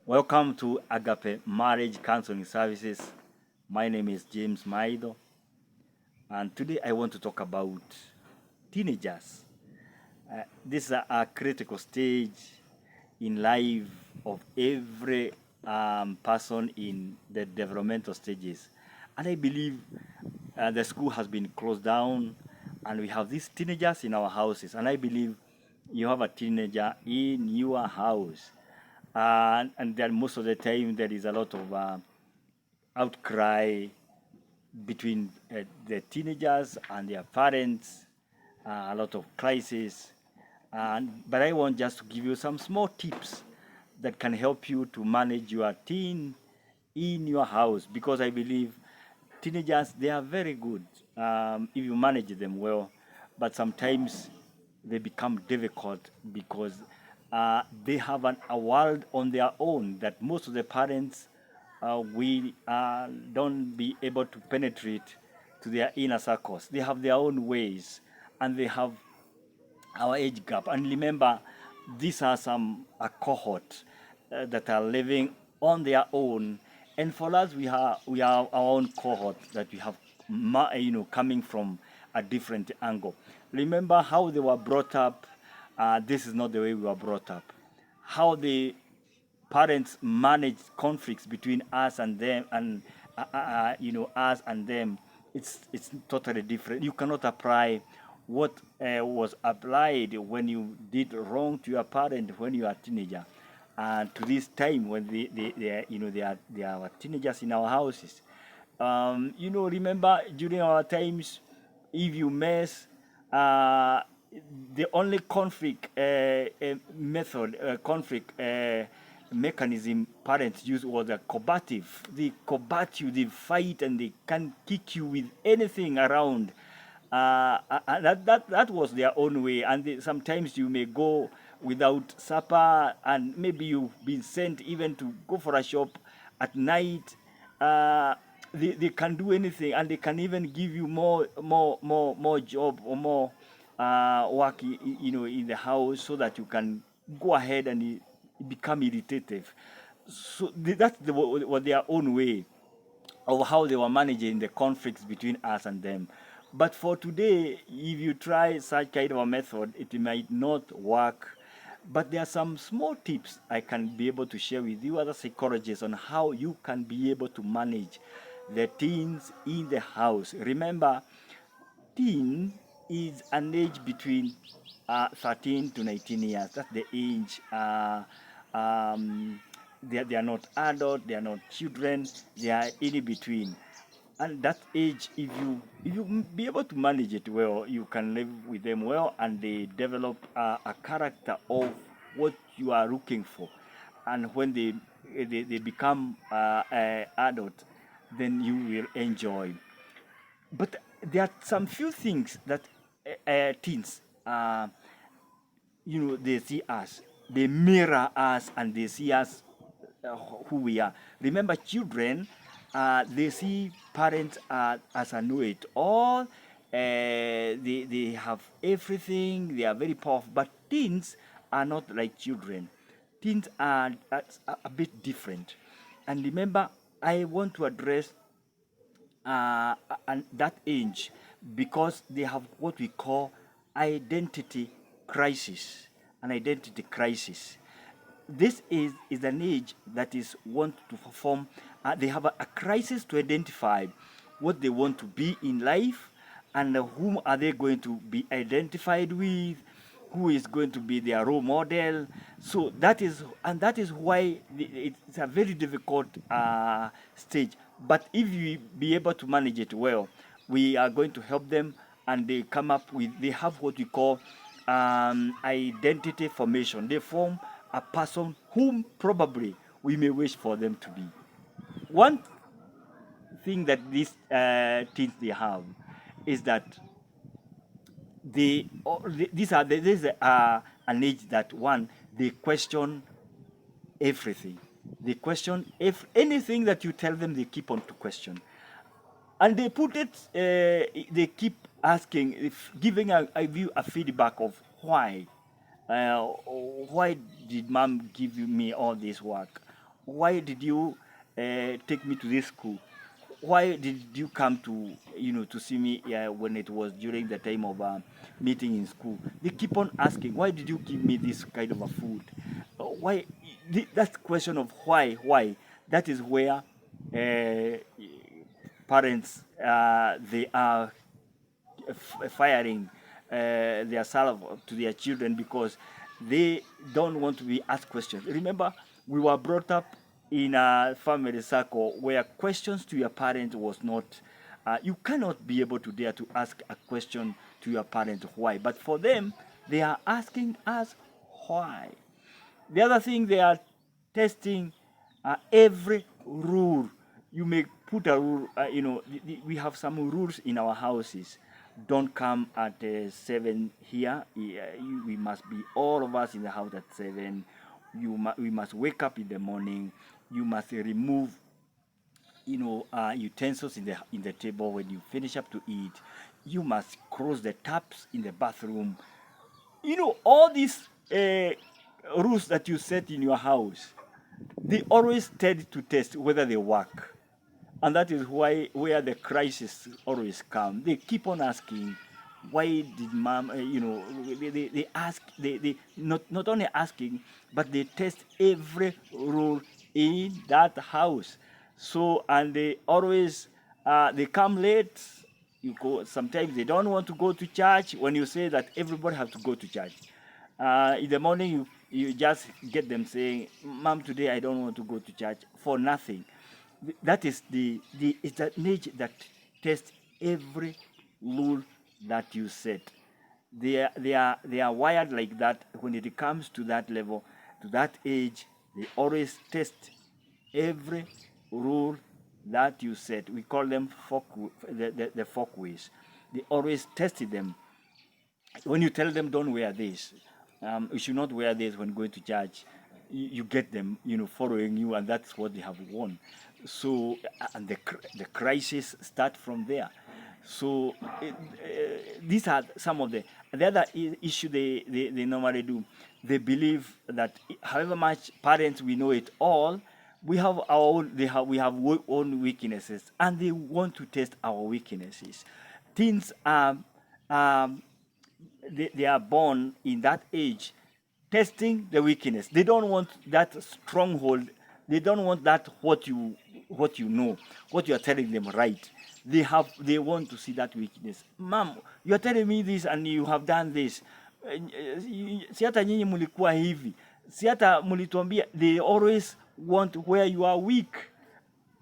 Welcome to Agape Marriage Counseling Services. My name is James Maido, and today I want to talk about teenagers. This is a critical stage in life of every person in the developmental stages. And I believe the school has been closed down, and we have these teenagers in our houses. And I believe you have a teenager in your house, and then most of the time there is a lot of outcry between the teenagers and their parents, a lot of crisis. But I want just to give you some small tips that can help you to manage your teen in your house, because I believe teenagers, they are very good if you manage them well, but sometimes they become difficult because they have a world on their own that most of the parents we don't be able to penetrate to their inner circles. They have their own ways, and they have our age gap. And remember, these are some a cohort that are living on their own. And for us, we have our own cohort that we have, coming from a different angle. Remember how they were brought up. This is not the way we were brought up. How the parents manage conflicts between us and them, and us and them, it's totally different. You cannot apply what was applied when you did wrong to your parent when you are a teenager, and to this time when they are teenagers in our houses. Remember during our times, if you mess, uh, the only conflict method, conflict mechanism parents use was a combative. They combat you, they fight, and they can kick you with anything around. That was their own way, and sometimes you may go without supper, and maybe you've been sent even to go for a shop at night. They can do anything, and they can even give you more job or more work, in the house, so that you can go ahead and become irritative. So that's what their own way of how they were managing the conflicts between us and them. But for today, if you try such kind of a method, it might not work. But there are some small tips I can be able to share with you as a psychologist on how you can be able to manage the teens in the house. Remember, teen is an age between 13 to 19 years. That's the age. They are not adult, they are not children, they are in between. And that age, if you be able to manage it well, you can live with them well, and they develop a character of what you are looking for. And when they become adult, then you will enjoy. But there are some few things that teens, they see us, they mirror us, and they see us who we are. Remember, children, they see parents as a know-it-all. They have everything. They are very powerful. But teens are not like children. Teens are a bit different. And remember, I want to address and that age, because they have what we call identity crisis. An identity crisis. This is an age that is want to perform. They have a crisis to identify what they want to be in life, and whom are they going to be identified with, who is going to be their role model. So that is why it's a very difficult stage. But if you be able to manage it well, we are going to help them, and they have what we call identity formation. They form a person whom probably we may wish for them to be. One thing that these teens they have is that this is an age that, one, they question everything. They question if anything that you tell them, they keep on to question, and they put it. They keep asking, if giving a feedback of why. Why did mom give me all this work? why did you take me to this school? Why did you come to to see me when it was during the time of meeting in school? They keep on asking, why did you give me this kind of a food? Why? That question of why, that is where uh, parents they are firing their salve to their children because they don't want to be asked questions. Remember, we were brought up in a family circle where questions to your parent was not. You cannot be able to dare to ask a question to your parent why, but for them, they are asking us why. The other thing, they are testing every rule. You may put a rule, we have some rules in our houses. Don't come at 7 here. We must be all of us in the house at 7. We must wake up in the morning. You must remove utensils in the table when you finish up to eat. You must close the taps in the bathroom. All these rules that you set in your house, they always tend to test whether they work. And that is why where the crisis always come. They keep on asking, why did mom, they ask, they not only asking, but they test every rule in that house. So, and they always, they come late. You go, sometimes they don't want to go to church when you say that everybody has to go to church. In the morning, you just get them saying, Mom, today I don't want to go to church for nothing. That is it's that nature that tests every rule that you set. They are wired like that. When it comes to that level, to that age, they always test every rule that you set. We call them the folkways. They always tested them. When you tell them don't wear this, you should not wear this when going to church, you get them following you, and that's what they have won. So and the crisis start from there. So these are some of the other issue they normally do. They believe that however much parents we know it all, we have our own, we have own weaknesses, and they want to test our weaknesses. Teens are um, they are born in that age testing the weakness. They don't want that stronghold. They don't want that what you know, what you are telling them right. They want to see that weakness. Mom, you are telling me this and you have done this. Si hata nyinyi mlikuwa hivi. Si hata mlituambia. They always want where you are weak.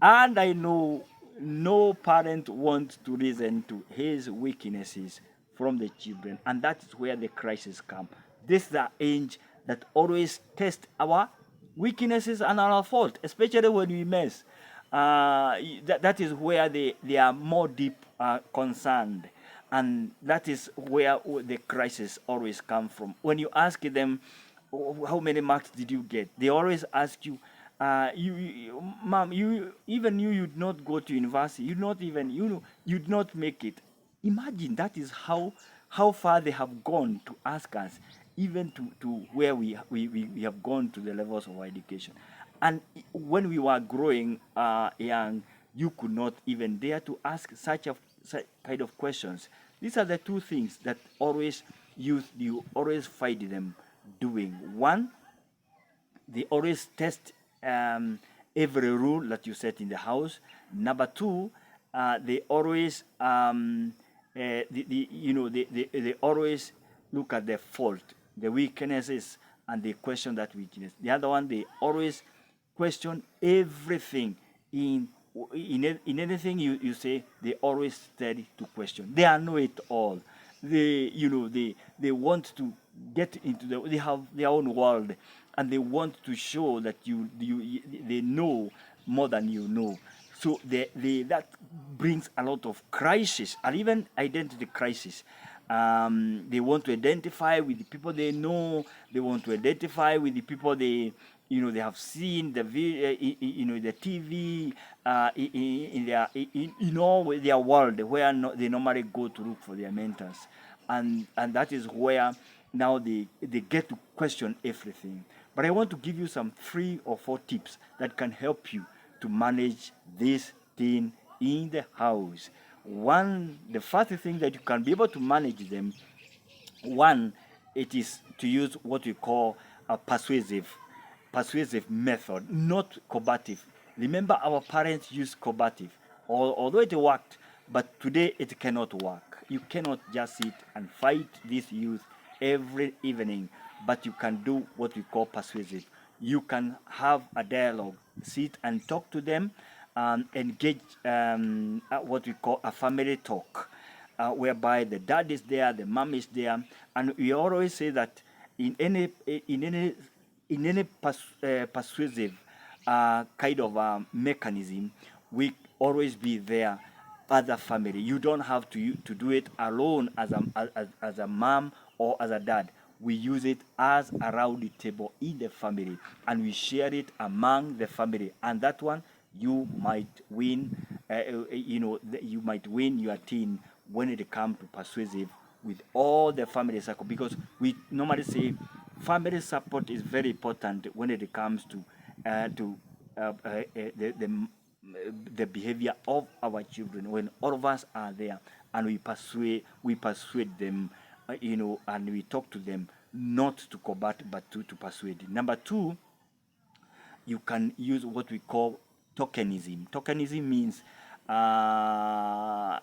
And I know no parent wants to listen to his weaknesses from the children, and that is where the crisis come. This is the age that always test our weaknesses and our fault, especially when we mess. That is where they are more deep concerned, and that is where the crisis always come from. When you ask them, how many marks did you get? They always ask you, mom, you'd not go to university. You'd not even, you'd not make it. Imagine that is how far they have gone to ask us, even to where we have gone to the levels of our education. And when we were growing young, you could not even dare to ask such kind of questions. These are the two things that always you always find them doing. One, they always test every rule that you set in the house. Number two, they always they always look at the fault, the weaknesses, and they question that weakness. The other one, they always question everything in anything you say. They always study to question. They are know it all. They want to get into they have their own world, and they want to show that they know more than you know. So that brings a lot of crisis, and even identity crisis. They want to identify with the people they know. They want to identify with the people they have seen the the TV in all their world where they normally go to look for their mentors, and that is where now they get to question everything. But I want to give you some 3 or 4 tips that can help you to manage this thing in the house. The first thing that you can be able to manage them, one, it is to use what we call a persuasive method, not combative. Remember, our parents used combative, although it worked, but today it cannot work. You cannot just sit and fight this youth every evening, but you can do what we call persuasive. You can have a dialogue, sit and talk to them, engage at what we call a family talk, whereby the dad is there, the mom is there, and we always say that in any persuasive kind of mechanism, we always be there as a family. You don't have to do it alone as a mom or as a dad. We use it as a round table in the family, and we share it among the family. And that one, you might win. You might win your team when it comes to persuasive with all the family circle, because we normally say family support is very important when it comes to the behavior of our children. When all of us are there and we persuade them, and we talk to them, not to combat but to persuade. Number 2, you can use what we call tokenism. Tokenism means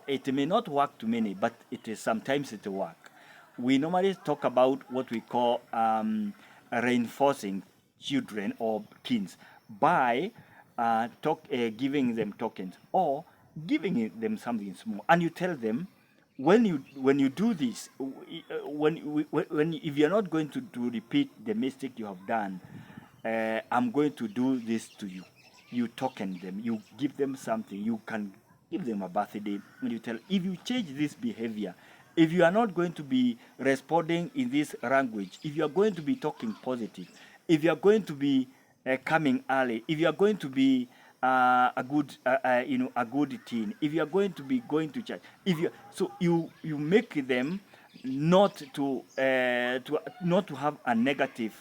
it may not work to many, but sometimes it will work. We normally talk about what we call reinforcing children or teens by giving them tokens or giving them something small, and you tell them, when you do this, if you're not going to repeat the mistake you have done, I'm going to do this to you. You token them, you give them something, you can give them a birthday, and you tell, if you change this behavior, if you are not going to be responding in this language, if you are going to be talking positive, if you are going to be coming early, if you are going to be a good teen, if you are going to be going to church, you make them not to have a negative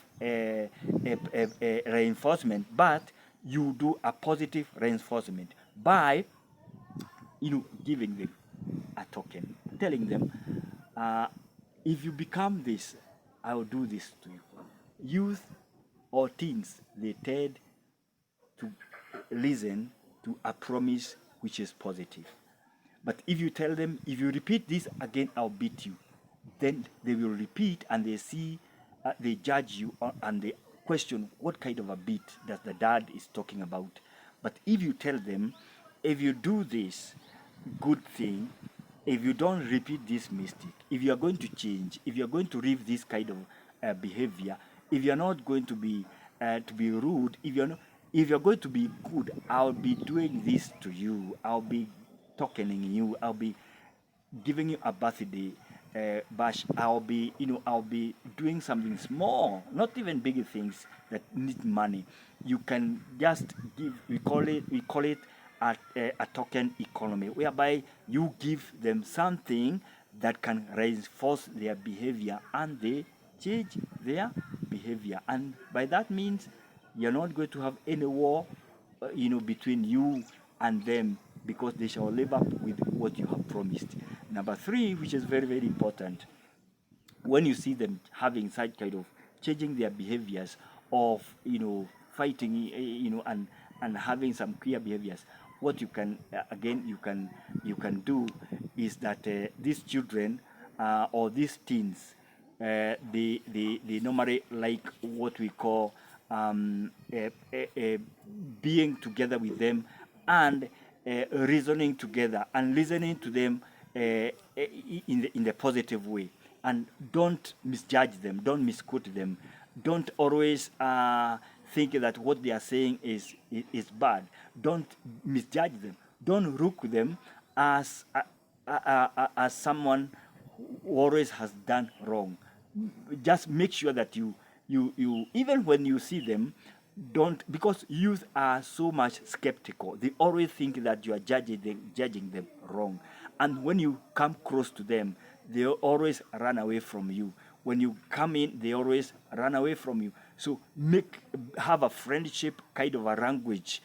reinforcement, but you do a positive reinforcement by giving them a token, telling them, if you become this, I will do this to you. Youth or teens, they tend to listen to a promise which is positive. But if you tell them, if you repeat this again, I'll beat you, then they will repeat, and they judge you, and they question what kind of a beat that the dad is talking about. But if you tell them, if you do this good thing, if you don't repeat this mistake, if you are going to change, if you are going to leave this kind of behavior, if you are not going to be rude, if you're going to be good, I'll be doing this to you. I'll be tokening you. I'll be giving you a birthday bash. I'll be doing something small, not even big things that need money. You can just give. We call it a token economy, whereby you give them something that can reinforce their behavior, and they change their behavior. And by that means, you're not going to have any war, between you and them, because they shall live up with what you have promised. Number 3, which is very, very important, when you see them having such kind of changing their behaviors of fighting, and having some clear behaviors, what you can do is that these children or these teens, they normally like what we call being together with them, and reasoning together and listening to them in the positive way. And don't misjudge them, don't misquote them, don't always think that what they are saying is bad. Don't misjudge them, don't look them as someone who always has done wrong. Just make sure that you even when you see them, don't, because youth are so much skeptical. They always think that you are judging them wrong, and when you come close to them, they always run away from you. When you come in, they always run away from you. So have a friendship kind of a language.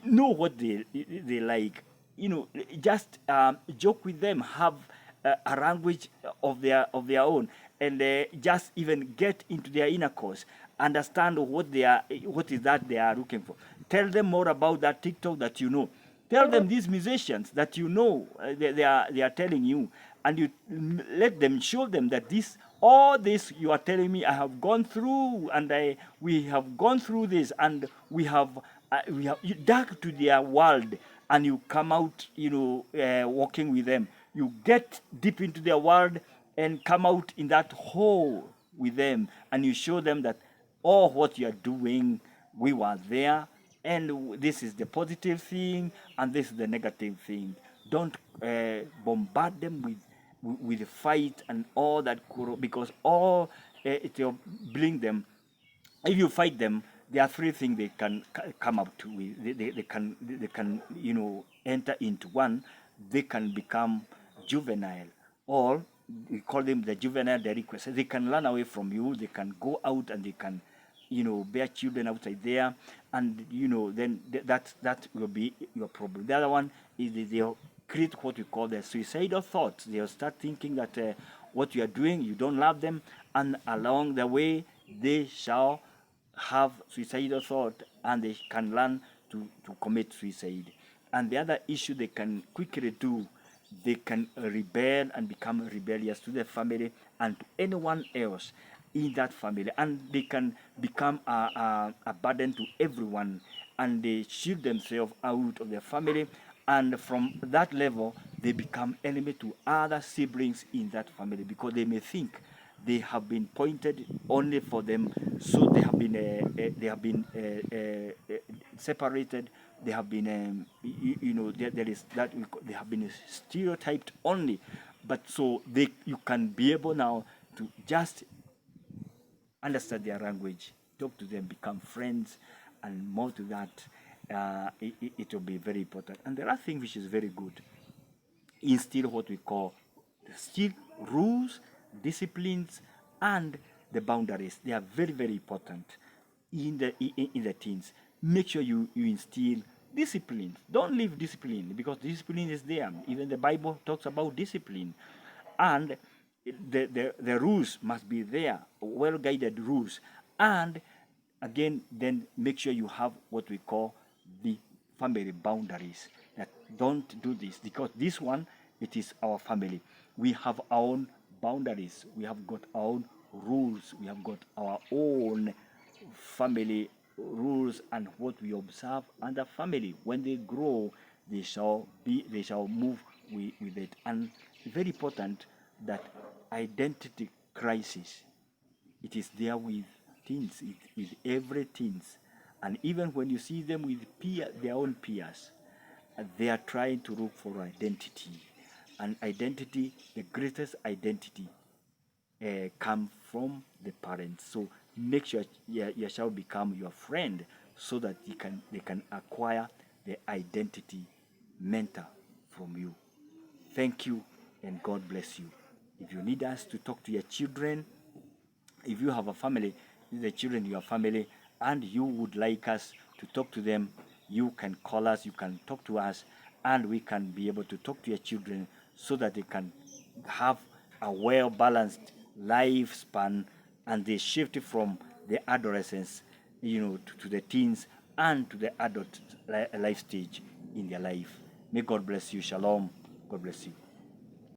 Know what they like. Just joke with them. Have a language of their own, and just even get into their inner course. Understand what is that they are looking for. Tell them more about that TikTok that you know. Tell them these musicians that you know, they are telling you, and you let them show them that all this you are telling me I have gone through, and we have gone through this, and we have you dug to their world, and you come out, walking with them. You get deep into their world and come out in that hole with them, and you show them that all what you are doing, we were there, and this is the positive thing, and this is the negative thing. Don't bombard them with fight and all that, because all it will bring them. If you fight them, there are three things they can come up to with. They can enter into. One, they can become juvenile, or we call them the juvenile delinquents. They can run away from you. They can go out and they can bear children outside there, and then that will be your problem. The other one is they'll create what we call the suicidal thoughts. They'll start thinking that what you are doing, you don't love them, and along the way they shall have suicidal thought, and they can learn to commit suicide. And the other issue they can quickly do, they can rebel and become rebellious to the family and to anyone else in that family, and they can become a burden to everyone, and they shield themselves out of their family, and from that level they become enemy to other siblings in that family, because they may think they have been pointed only for them, so they have been separated. They have been there is that they have been stereotyped only, but so you can be able now to just understand their language, talk to them, become friends, and more to that, it will be very important. And the last thing which is very good, instill what we call still rules, disciplines, and the boundaries. They are very, very important in the teens. Make sure you instill discipline. Don't leave discipline, because discipline is there. Even the Bible talks about discipline, and the rules must be there, well guided rules. And again, then make sure you have what we call the family boundaries. That don't do this, because this one, it is our family. We have our own boundaries. We have got our own rules. We have got our own family rules and what we observe under family. When they grow, they shall move with it. And very important that identity crisis, it is there with teens, with every teens. And even when you see them with their own peers, they are trying to look for identity. And identity, the greatest identity, come from the parents. So make sure your child become your friend, so that they can acquire the identity mentor from you. Thank you, and God bless you. If you need us to talk to your children, if you have a family, the children in your family, and you would like us to talk to them, you can call us, you can talk to us, and we can be able to talk to your children, so that they can have a well balanced lifespan, and they shift from the adolescence, to the teens, and to the adult life stage in their life. May God bless you. Shalom. God bless you.